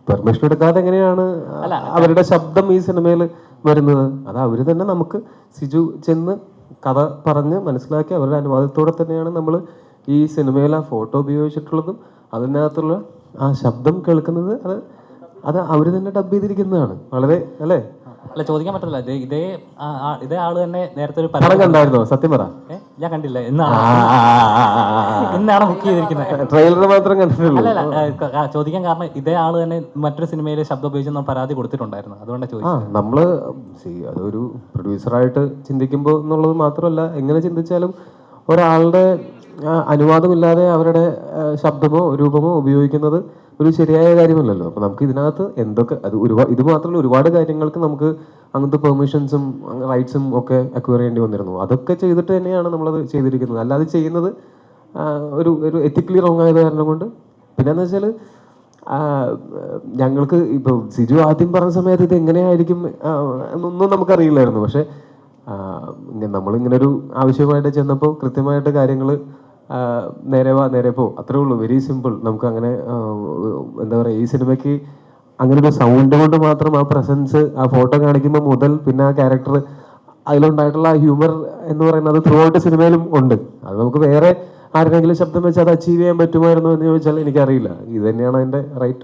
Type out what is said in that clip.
Permission എടുക്കാതെ എങ്ങനെയാണ് അവരുടെ ശബ്ദം ഈ സിനിമയിൽ വരുന്നത്? അത് അവര് തന്നെ നമുക്ക് സിജു ചെന്ന് കഥ പറഞ്ഞ് മനസ്സിലാക്കി അവരുടെ അനുവാദത്തോടെ തന്നെയാണ് നമ്മൾ ഈ സിനിമയിൽ ആ ഫോട്ടോ ഉപയോഗിച്ചിട്ടുള്ളതും അതിനകത്തുള്ള ആ ശബ്ദം കേൾക്കുന്നത്. അത് അവർ തന്നെ ഡബ് ചെയ്തിരിക്കുന്നതാണ്. വളരെ അല്ലേ? അല്ല, ചോദിക്കാൻ പറ്റില്ല. ഇതേ ആള് തന്നെ നേരത്തെ ഒരു പടം കണ്ടായിരുന്നോ? സത്യം പറ. ഞാൻ കണ്ടില്ല. ഇന്നാണ് ബുക്ക് ചെയ്തിരിക്കുന്നത്. ട്രെയിലർ മാത്രം കണ്ടിട്ടുള്ളൂ. അല്ല, ചോദിക്കാൻ കാരണം ഇതേ ആള് തന്നെ മറ്റൊരു സിനിമയിൽ ശബ്ദം ഉപയോഗിച്ച് പരാതി കൊടുത്തിട്ടുണ്ടായിരുന്നു. അതുകൊണ്ടാണ് ചോദിച്ചത്. നമ്മള് അതൊരു പ്രൊഡ്യൂസറായിട്ട് ചിന്തിക്കുമ്പോൾ എന്നുള്ളത് മാത്രമല്ല, എങ്ങനെ ചിന്തിച്ചാലും ഒരാളുടെ അനുവാദമില്ലാതെ അവരുടെ ശബ്ദമോ രൂപമോ ഉപയോഗിക്കുന്നത് ഒരു ശരിയായ കാര്യമല്ലല്ലോ. അപ്പോൾ നമുക്ക് ഇതിനകത്ത് എന്തൊക്കെ ഇത് മാത്രമല്ല, ഒരുപാട് കാര്യങ്ങൾക്ക് നമുക്ക് അങ്ങനത്തെ പെർമിഷൻസും റൈറ്റ്സും ഒക്കെ അക്വയർ ചെയ്യേണ്ടി വന്നിരുന്നു. അതൊക്കെ ചെയ്തിട്ട് തന്നെയാണ് നമ്മളത് ചെയ്തിരിക്കുന്നത്. അല്ലാതെ ചെയ്യുന്നത് ഒരു എത്തിക്കലി റോങ് ആയത് കാരണം കൊണ്ട്. പിന്നെന്ന് വെച്ചാൽ ഞങ്ങൾക്ക് ഇപ്പോൾ സിജു ആദ്യം പറഞ്ഞ സമയത്ത് ഇത് എങ്ങനെയായിരിക്കും എന്നൊന്നും നമുക്കറിയില്ലായിരുന്നു. പക്ഷെ നമ്മളിങ്ങനെ ഒരു ആവശ്യമായിട്ട് ചെന്നപ്പോൾ കൃത്യമായിട്ട് കാര്യങ്ങൾ നേരെ പോ, അത്രേ ഉള്ളൂ. Very simple. നമുക്ക് അങ്ങനെ എന്താ പറയുക, ഈ സിനിമയ്ക്ക് അങ്ങനെ ഒരു സൗണ്ട് കൊണ്ട് മാത്രം ആ പ്രസൻസ്, ആ ഫോട്ടോ കാണിക്കുമ്പോൾ മുതൽ പിന്നെ ആ ക്യാരക്ടർ അതിലുണ്ടായിട്ടുള്ള ആ ഹ്യൂമർ എന്ന് പറയുന്നത് ത്രൂ ഔട്ട് സിനിമയിലും ഉണ്ട്. അത് നമുക്ക് വേറെ ആരുടെങ്കിലും ശബ്ദം വെച്ച് അത് അച്ചീവ് ചെയ്യാൻ പറ്റുമായിരുന്നു എന്ന് ചോദിച്ചാൽ എനിക്കറിയില്ല. ഇത് തന്നെയാണ് അതിൻ്റെ റൈറ്റ്.